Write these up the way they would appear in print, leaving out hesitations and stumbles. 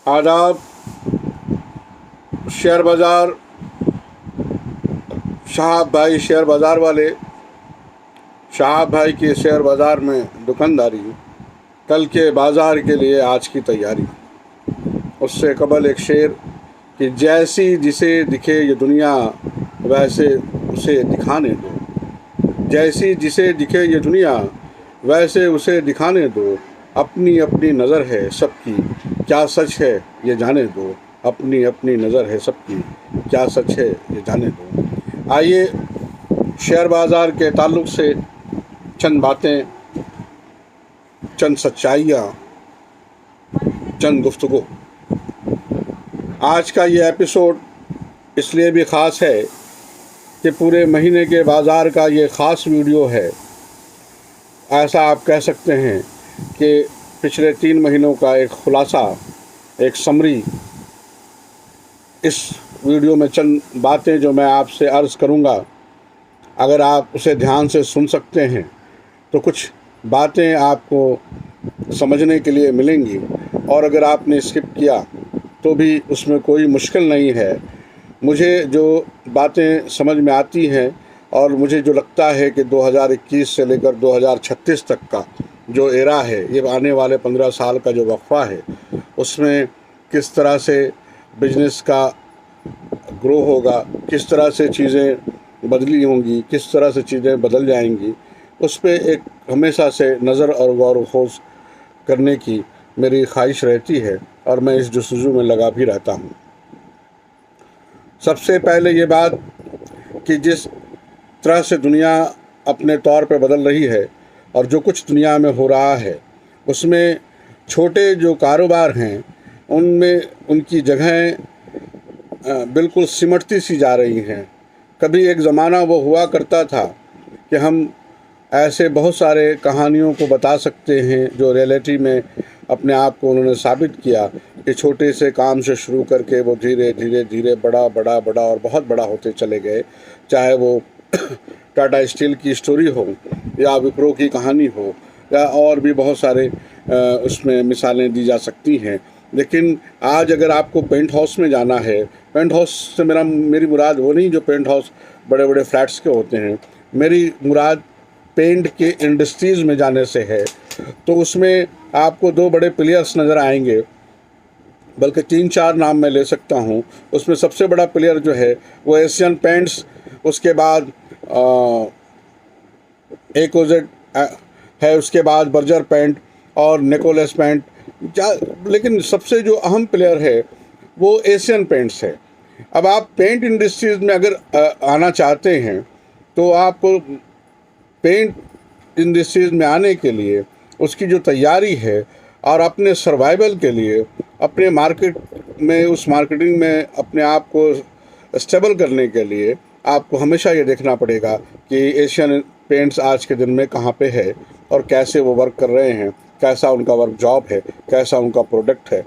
आदाब। शेयर बाज़ार शाहब भाई, शेयर बाज़ार वाले शाहब भाई के शेयर बाज़ार में दुकानदारी, कल के बाज़ार के लिए आज की तैयारी। उससे कबल एक शेर कि जैसी जिसे दिखे ये दुनिया वैसे उसे दिखाने दो, जैसी जिसे दिखे ये दुनिया वैसे उसे दिखाने दो, अपनी अपनी नज़र है सबकी क्या सच है ये जाने दो, अपनी अपनी नज़र है सबकी क्या सच है ये जाने दो। आइए शेयर बाज़ार के ताल्लुक़ से चंद बातें, चंद सच्चाइयाँ, चंद गुफ्तगू। आज का ये एपिसोड इसलिए भी ख़ास है कि पूरे महीने के बाज़ार का ये ख़ास वीडियो है। ऐसा आप कह सकते हैं कि पिछले 3 महीनों का एक ख़ुलासा, एक समरी इस वीडियो में चंद बातें जो मैं आपसे अर्ज़ करूंगा, अगर आप उसे ध्यान से सुन सकते हैं तो कुछ बातें आपको समझने के लिए मिलेंगी, और अगर आपने स्किप किया तो भी उसमें कोई मुश्किल नहीं है। मुझे जो बातें समझ में आती हैं और मुझे जो लगता है कि 2021 से लेकर 2036 तक का जो एरा है, ये आने वाले 15 साल का जो वक्फा है, उसमें किस तरह से बिजनेस का ग्रो होगा, किस तरह से चीज़ें बदली होंगी, किस तरह से चीज़ें बदल जाएंगी, उस पर एक हमेशा से नज़र और गौर व खोज करने की मेरी ख्वाहिश रहती है, और मैं इस जस्तजू में लगा भी रहता हूँ। सबसे पहले ये बात कि जिस तरह से दुनिया अपने तौर पे बदल रही है और जो कुछ दुनिया में हो रहा है, उसमें छोटे जो कारोबार हैं उनमें उनकी जगहें बिल्कुल सिमटती सी जा रही हैं। कभी एक ज़माना वो हुआ करता था कि हम ऐसे बहुत सारे कहानियों को बता सकते हैं जो रियलिटी में अपने आप को उन्होंने साबित किया कि छोटे से काम से शुरू करके वो धीरे धीरे धीरे बड़ा बड़ा बड़ा और बहुत बड़ा होते चले गए। चाहे वो टाटा स्टील की स्टोरी हो या विप्रो की कहानी हो या और भी बहुत सारे उसमें मिसालें दी जा सकती हैं। लेकिन आज अगर आपको पेंट हाउस में जाना है, पेंट हाउस से मेरी मुराद वो नहीं जो पेंट हाउस बड़े बड़े फ्लैट्स के होते हैं, मेरी मुराद पेंट के इंडस्ट्रीज़ में जाने से है। तो उसमें आपको 2 बड़े प्लेयर्स नज़र आएंगे, बल्कि 3-4 नाम मैं ले सकता हूँ। उसमें सबसे बड़ा प्लेयर जो है वो एशियन पेंट्स, उसके बाद एकोजेड है, उसके बाद बर्जर पेंट और निकोलस पेंट। लेकिन सबसे जो अहम प्लेयर है वो एशियन पेंट्स है। अब आप पेंट इंडस्ट्रीज़ में अगर आना चाहते हैं तो आपको पेंट इंडस्ट्रीज़ में आने के लिए उसकी जो तैयारी है और अपने सर्वाइवल के लिए, अपने मार्केट में, उस मार्केटिंग में अपने आप को स्टेबल करने के लिए आपको हमेशा ये देखना पड़ेगा कि एशियन पेंट्स आज के दिन में कहाँ पे है और कैसे वो वर्क कर रहे हैं, कैसा उनका वर्क जॉब है, कैसा उनका प्रोडक्ट है।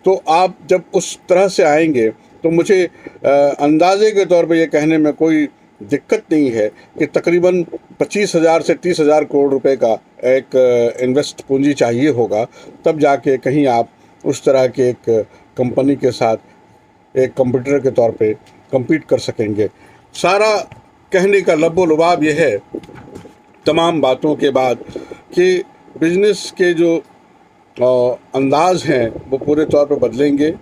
तो आप जब उस तरह से आएंगे तो मुझे अंदाजे के तौर पे ये कहने में कोई दिक्कत नहीं है कि तकरीबन 25,000 से 30,000 करोड़ रुपए का एक इन्वेस्ट पूंजी चाहिए होगा, तब जाके कहीं आप उस तरह के एक कंपनी के साथ एक कंपटीटर के तौर पे compete कर सकेंगे। सारा कहने का लब्बो लुबाब ये है तमाम बातों के बाद कि बिजनेस के जो अंदाज हैं वो पूरे तौर पे बदलेंगे,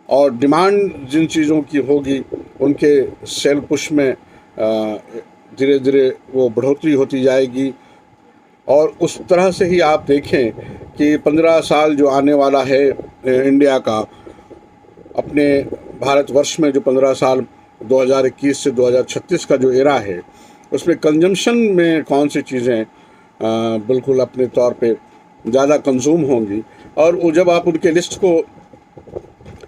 और डिमांड जिन चीज़ों की होगी उनके सेल पुश में धीरे धीरे वो बढ़ोतरी होती जाएगी। और उस तरह से ही आप देखें कि 15 साल जो आने वाला है इंडिया का, अपने भारतवर्ष में जो 15 साल 2021 से 2036 का जो एरा है, उसमें कंजम्पशन में कौन सी चीज़ें बिल्कुल अपने तौर पे ज़्यादा कंज्यूम होंगी, और वो जब आप उनके लिस्ट को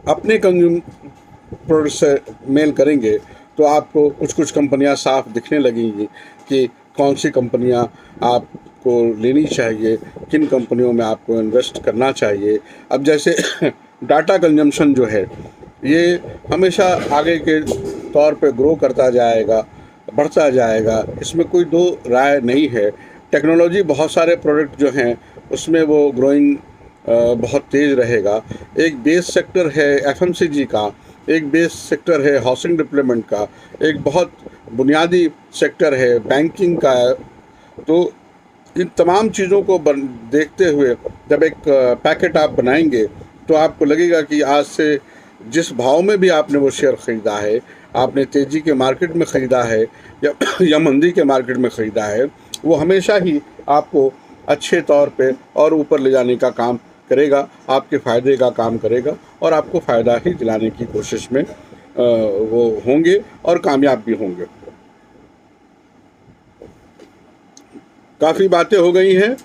अपने कंज्यूम प्रोडक्ट से मेल करेंगे तो आपको कुछ कुछ कंपनियां साफ दिखने लगेंगी कि कौन सी कंपनियां आपको लेनी चाहिए, किन कंपनियों में आपको इन्वेस्ट करना चाहिए। अब जैसे डाटा कंजम्पशन जो है ये हमेशा आगे के तौर पे ग्रो करता जाएगा, बढ़ता जाएगा, इसमें कोई दो राय नहीं है। टेक्नोलॉजी बहुत सारे प्रोडक्ट जो हैं उसमें वो ग्रोइंग बहुत तेज़ रहेगा। एक बेस सेक्टर है एफएमसीजी का, एक बेस सेक्टर है हाउसिंग डेवलपमेंट का, एक बहुत बुनियादी सेक्टर है बैंकिंग का। तो इन तमाम चीज़ों को देखते हुए जब एक पैकेट आप बनाएंगे तो आपको लगेगा कि आज से जिस भाव में भी आपने वो शेयर ख़रीदा है, आपने तेज़ी के मार्केट में ख़रीदा है या मंदी के मार्केट में ख़रीदा है, वो हमेशा ही आपको अच्छे तौर पे और ऊपर ले जाने का काम करेगा, आपके फ़ायदे का काम करेगा और आपको फ़ायदा ही दिलाने की कोशिश में वो होंगे और कामयाब भी होंगे। काफ़ी बातें हो गई हैं,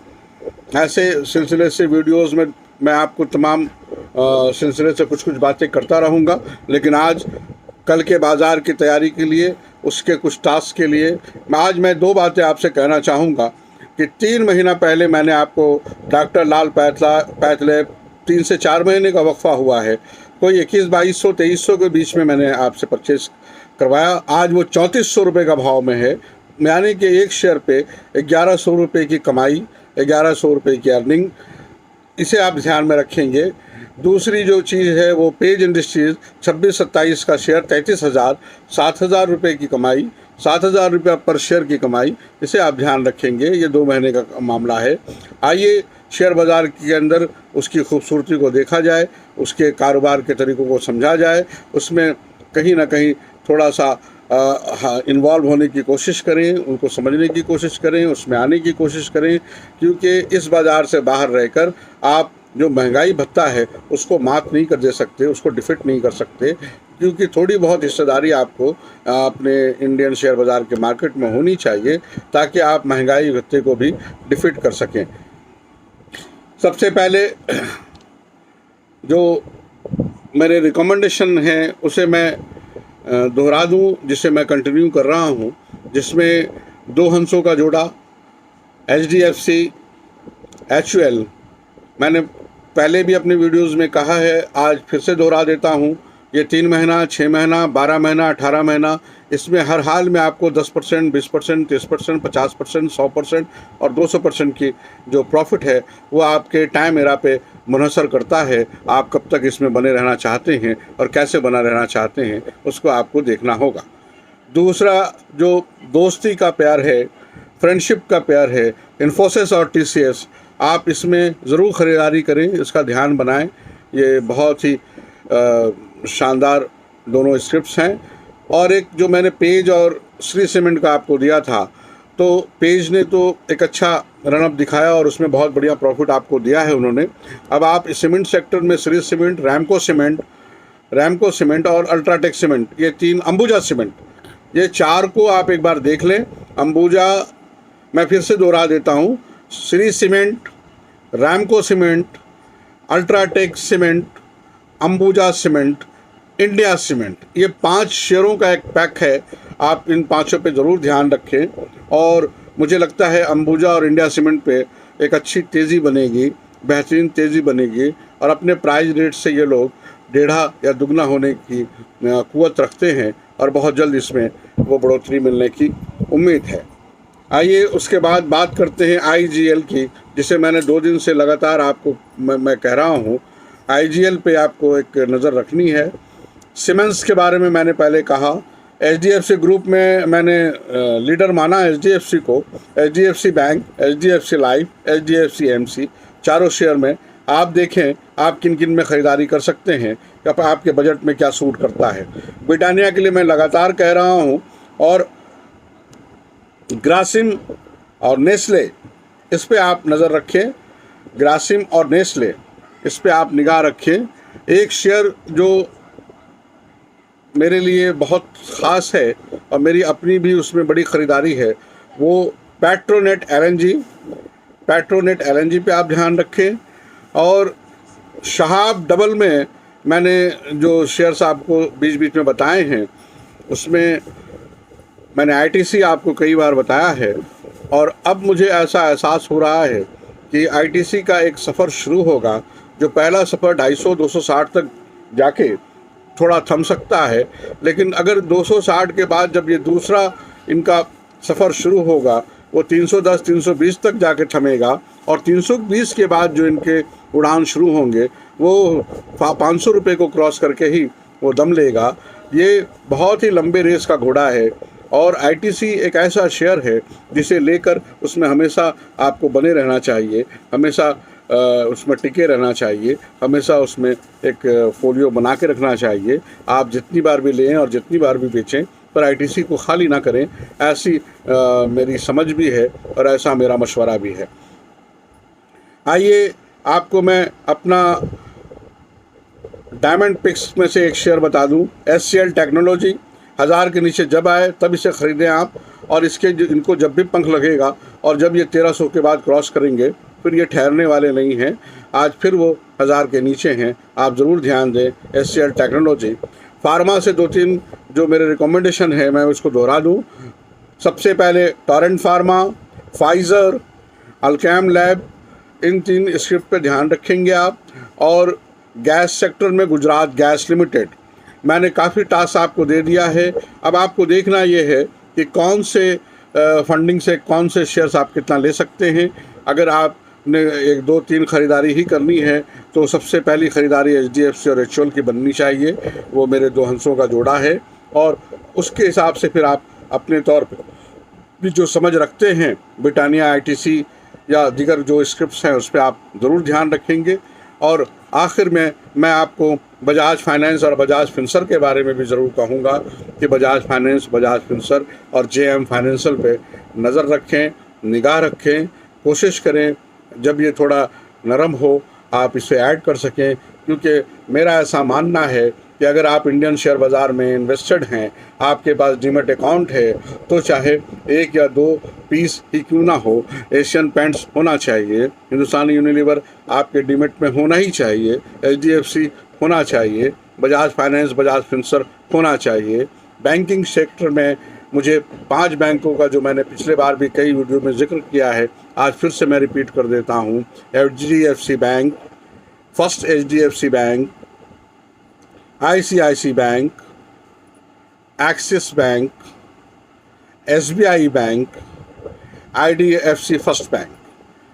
ऐसे सिलसिले से वीडियोस में मैं आपको तमाम सिलसिले से कुछ कुछ बातें करता रहूँगा। लेकिन आज कल के बाज़ार की तैयारी के लिए, उसके कुछ टास्क के लिए मैं 2 बातें आपसे कहना चाहूँगा कि 3 महीना पहले मैंने आपको डॉक्टर लाल पैथलैब 3 से 4 महीने का वक्फा हुआ है, कोई 21-2200-2300 के बीच में मैंने आपसे परचेज़ करवाया। आज वो 3400 रुपये का भाव में है, यानी कि एक शेयर पे 1100 रुपये की कमाई, 1100 रुपये की अर्निंग। इसे आप ध्यान में रखेंगे। दूसरी जो चीज़ है वो पेज इंडस्ट्रीज़ 26-27 का शेयर 33,000, 7,000 रुपये की कमाई, 7,000 रुपया पर शेयर की कमाई, इसे आप ध्यान रखेंगे। ये 2 महीने का मामला है। आइए शेयर बाज़ार के अंदर उसकी खूबसूरती को देखा जाए, उसके कारोबार के तरीक़ों को समझा जाए, उसमें कहीं ना कहीं थोड़ा सा इन्वॉल्व होने की कोशिश करें, उनको समझने की कोशिश करें, उसमें आने की कोशिश करें। क्योंकि इस बाज़ार से बाहर रहकर आप जो महंगाई भत्ता है उसको मात नहीं कर दे सकते, उसको डिफीट नहीं कर सकते, क्योंकि थोड़ी बहुत हिस्सेदारी आपको अपने इंडियन शेयर बाज़ार के मार्केट में होनी चाहिए ताकि आप महंगाई भत्ते को भी डिफीट कर सकें। सबसे पहले जो मेरे रिकमेंडेशन हैं उसे मैं दोहरा दूँ, जिसे मैं कंटिन्यू कर रहा हूँ, जिसमें 2 हंसों का जोड़ा HDFC, HUL मैंने पहले भी अपने वीडियोस में कहा है, आज फिर से दोहरा देता हूँ। ये 3 महीना, 6 महीना, 12 महीना, 18 महीना, इसमें हर हाल में आपको 10%, 20%, 30%, 50%, 100% और 200% की जो प्रॉफिट है वो आपके टाइम एरा पे मुनहसर करता है। आप कब तक इसमें बने रहना चाहते हैं और कैसे बना रहना चाहते हैं उसको आपको देखना होगा। दूसरा जो दोस्ती का प्यार है, फ्रेंडशिप का प्यार है, इन्फोसिस और TCS, आप इसमें ज़रूर ख़रीदारी करें, इसका ध्यान बनाएं। ये बहुत ही शानदार दोनों स्क्रिप्ट्स हैं। और एक जो मैंने पेज और श्री सीमेंट का आपको दिया था, तो पेज ने तो एक अच्छा रनअप दिखाया और उसमें बहुत बढ़िया प्रॉफिट आपको दिया है उन्होंने। अब आप सीमेंट सेक्टर में श्री सीमेंट, रैमको सीमेंट और अल्ट्राटेक सीमेंट, ये 3, अंबुजा सीमेंट, ये 4 को आप एक बार देख लें। अंबुजा, मैं फिर से दोहरा देता हूँ, Shri cement, Ramco cement, UltraTech cement, Ambuja cement, India cement, ये 5 शेयरों का एक पैक है। आप इन 5 पे ज़रूर ध्यान रखें और मुझे लगता है अंबुजा और इंडिया सीमेंट पे एक अच्छी तेज़ी बनेगी, बेहतरीन तेज़ी बनेगी और अपने प्राइस रेट से ये लोग 1.5 या दुगना होने की क़ुव्वत रखते हैं और बहुत जल्द इसमें वो बढ़ोतरी मिलने की उम्मीद है। आइए उसके बाद बात करते हैं IGL की, जिसे मैंने 2 दिन से लगातार आपको मैं कह रहा हूँ। IGL पे आपको एक नज़र रखनी है। सीमेंस के बारे में मैंने पहले कहा, HDFC ग्रुप में मैंने लीडर माना HDFC को, HDFC bank, HDFC life, HDFC AMC, चारों शेयर में आप देखें आप किन किन में ख़रीदारी कर सकते हैं, आपके बजट में क्या सूट करता है। ब्रिटानिया के लिए मैं लगातार कह रहा हूँ, और ग्रासिम और नेस्ले, इस पे आप नज़र रखें। ग्रासिम और नेस्ले, इस पे आप निगाह रखें। एक शेयर जो मेरे लिए बहुत ख़ास है और मेरी अपनी भी उसमें बड़ी ख़रीदारी है, वो पेट्रोनेट LNG पे आप ध्यान रखें। और शहाब डबल में मैंने जो शेयर्स आपको बीच बीच में बताए हैं, उसमें मैंने ITC आपको कई बार बताया है और अब मुझे ऐसा एहसास हो रहा है कि ITC का एक सफ़र शुरू होगा। जो पहला सफ़र 250-260 तक जाके थोड़ा थम सकता है, लेकिन अगर 260 के बाद जब ये दूसरा इनका सफ़र शुरू होगा वो 310 320 तक जाके थमेगा और 320 के बाद जो इनके उड़ान शुरू होंगे वो 500 रुपये को क्रॉस करके ही वो दम लेगा। ये बहुत ही लंबे रेस का घोड़ा है और आईटीसी एक ऐसा शेयर है जिसे लेकर उसमें हमेशा आपको बने रहना चाहिए, हमेशा उसमें टिके रहना चाहिए, हमेशा उसमें एक फोलियो बना के रखना चाहिए। आप जितनी बार भी लें और जितनी बार भी बेचें पर आईटीसी को खाली ना करें, ऐसी मेरी समझ भी है और ऐसा मेरा मशवरा भी है। आइए आपको मैं अपना डायमंड पिक्स में से एक शेयर बता दूं, एचसीएल टेक्नोलॉजी। 1000 के नीचे जब आए तब इसे ख़रीदें आप, और इनको जब भी पंख लगेगा और जब ये 1300 के बाद क्रॉस करेंगे फिर ये ठहरने वाले नहीं हैं। आज फिर वो 1000 के नीचे हैं, आप ज़रूर ध्यान दें एचसीएल टेक्नोलॉजी। फार्मा से 2-3 जो मेरे रिकमेंडेशन है मैं उसको दोहरा दूँ। सबसे पहले Torrent Pharma, Pfizer, Alkem lab, इन 3 स्क्रिप्ट पे ध्यान रखेंगे आप। और गैस सेक्टर में गुजरात गैस लिमिटेड, मैंने काफ़ी टास्क आपको दे दिया है। अब आपको देखना ये है कि कौन से फंडिंग से कौन से शेयर्स आप कितना ले सकते हैं। अगर आपने 1-2-3 ख़रीदारी ही करनी है तो सबसे पहली ख़रीदारी एचडीएफसी और एचयूएल की बननी चाहिए, वो मेरे 2 हंसों का जोड़ा है। और उसके हिसाब से फिर आप अपने तौर पर भी जो समझ रखते हैं ब्रिटानिया, आईटीसी या दीगर जो स्क्रिप्ट्स हैं उस पर आप ज़रूर ध्यान रखेंगे। और आखिर में मैं आपको बजाज फाइनेंस और बजाज फिनसर के बारे में भी ज़रूर कहूँगा कि बजाज फाइनेंस, बजाज फिनसर और जेएम फाइनेंशियल पे नज़र रखें, निगाह रखें, कोशिश करें जब ये थोड़ा नरम हो आप इसे ऐड कर सकें। क्योंकि मेरा ऐसा मानना है कि अगर आप इंडियन शेयर बाज़ार में इन्वेस्टेड हैं, आपके पास डीमैट अकाउंट है, तो चाहे 1 या 2 पीस ही क्यों ना हो, एशियन पेंट्स होना चाहिए, हिंदुस्तानी यूनिलीवर आपके डीमैट में होना ही चाहिए, एचडीएफसी होना चाहिए, बजाज फाइनेंस, बजाज फिनसर होना चाहिए। बैंकिंग सेक्टर में मुझे 5 बैंकों का जो मैंने पिछले बार भी कई वीडियो में जिक्र किया है, आज फिर से मैं रिपीट कर देता हूँ। HDFC bank, first HDFC bank, ICIC bank, Axis bank, SBI bank, IDFC first bank,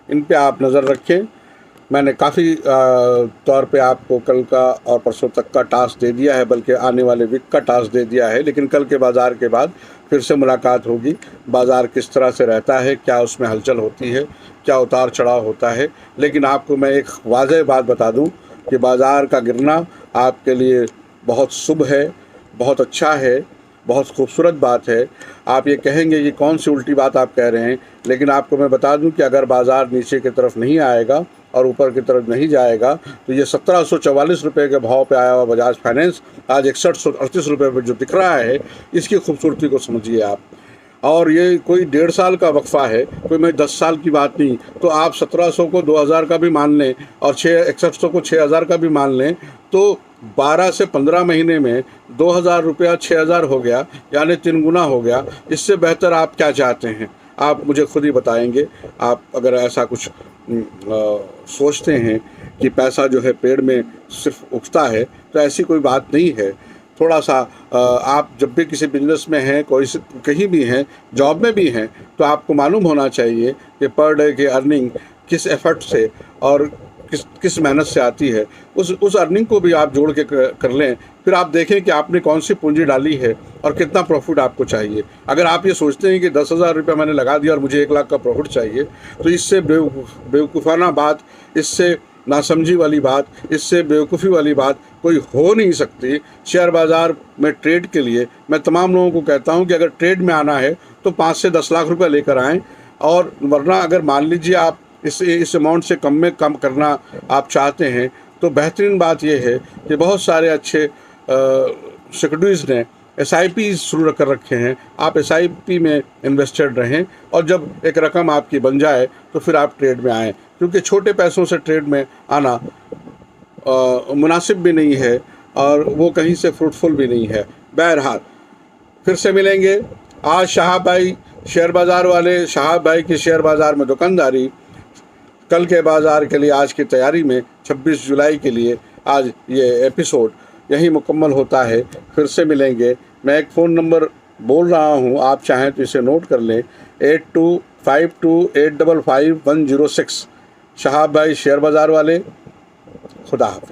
इन पे आप नज़र रखें। मैंने काफ़ी तौर पे आपको कल का और परसों तक का टास्क दे दिया है, बल्कि आने वाले वीक का टास्क दे दिया है, लेकिन कल के बाज़ार के बाद फिर से मुलाकात होगी। बाज़ार किस तरह से रहता है, क्या उसमें हलचल होती है, क्या उतार चढ़ाव होता है। लेकिन आपको मैं एक वाज़ेह बात बता दूं कि बाज़ार का गिरना आपके लिए बहुत शुभ है, बहुत अच्छा है, बहुत खूबसूरत बात है। आप ये कहेंगे कि कौन सी उल्टी बात आप कह रहे हैं, लेकिन आपको मैं बता दूं कि अगर बाज़ार नीचे की तरफ नहीं आएगा और ऊपर की तरफ नहीं जाएगा तो ये 1744 रुपये के भाव पे आया हुआ बजाज फाइनेंस आज 6138 रुपये पर जो दिख रहा है, इसकी खूबसूरती को समझिए आप। और ये कोई 1.5 साल का वक्फा है, कोई मैं 10 साल की बात नहीं। तो आप 1700 को 2000 का भी मान लें और 6100 को 6000 का भी मान लें, तो 12 से 15 महीने में 2000 रुपया 6000 हो गया, यानी 3 गुना हो गया। इससे बेहतर आप क्या चाहते हैं, आप मुझे खुद ही बताएंगे। आप अगर ऐसा कुछ सोचते हैं कि पैसा जो है पेड़ में सिर्फ उगता है, तो ऐसी कोई बात नहीं है। थोड़ा सा आप जब भी किसी बिजनेस में हैं, कोई कहीं भी हैं, जॉब में भी हैं, तो आपको मालूम होना चाहिए कि पर डे की अर्निंग किस एफर्ट से और किस मेहनत से आती है। उस अर्निंग को भी आप जोड़ के कर लें, फिर आप देखें कि आपने कौन सी पूंजी डाली है और कितना प्रॉफिट आपको चाहिए। अगर आप ये सोचते हैं कि 10,000 रुपये मैंने लगा दिया और मुझे 1 लाख का प्रॉफिट चाहिए, तो इससे बेवकूफ़ाना बात, इससे नासमझी वाली बात, इससे बेवकूफ़ी वाली बात कोई हो नहीं सकती। शेयर बाज़ार में ट्रेड के लिए मैं तमाम लोगों को कहता हूं कि अगर ट्रेड में आना है तो 5 से 10 लाख रुपए लेकर आएँ, और वरना अगर मान लीजिए आप इस अमाउंट से कम में कम करना आप चाहते हैं, तो बेहतरीन बात यह है कि बहुत सारे अच्छे सिक्योरिटीज़ ने SIP शुरू कर रखे हैं। आप SIP में इन्वेस्टेड रहें और जब एक रकम आपकी बन जाए तो फिर आप ट्रेड में आएँ, क्योंकि छोटे पैसों से ट्रेड में आना मुनासिब भी नहीं है और वो कहीं से फ्रूटफुल भी नहीं है। बहरहाल फिर से मिलेंगे। आज शाहब भाई शेयर बाज़ार वाले, शाहब भाई की शेयर बाज़ार में दुकानदारी, कल के बाज़ार के लिए आज की तैयारी में 26 जुलाई के लिए आज ये एपिसोड यही मुकम्मल होता है। फिर से मिलेंगे। मैं एक फ़ोन नंबर बोल रहा हूँ, आप चाहें तो इसे नोट कर लें, 52855106। शहाब भाई शेयर बाज़ार वाले, खुदा हाफिज़।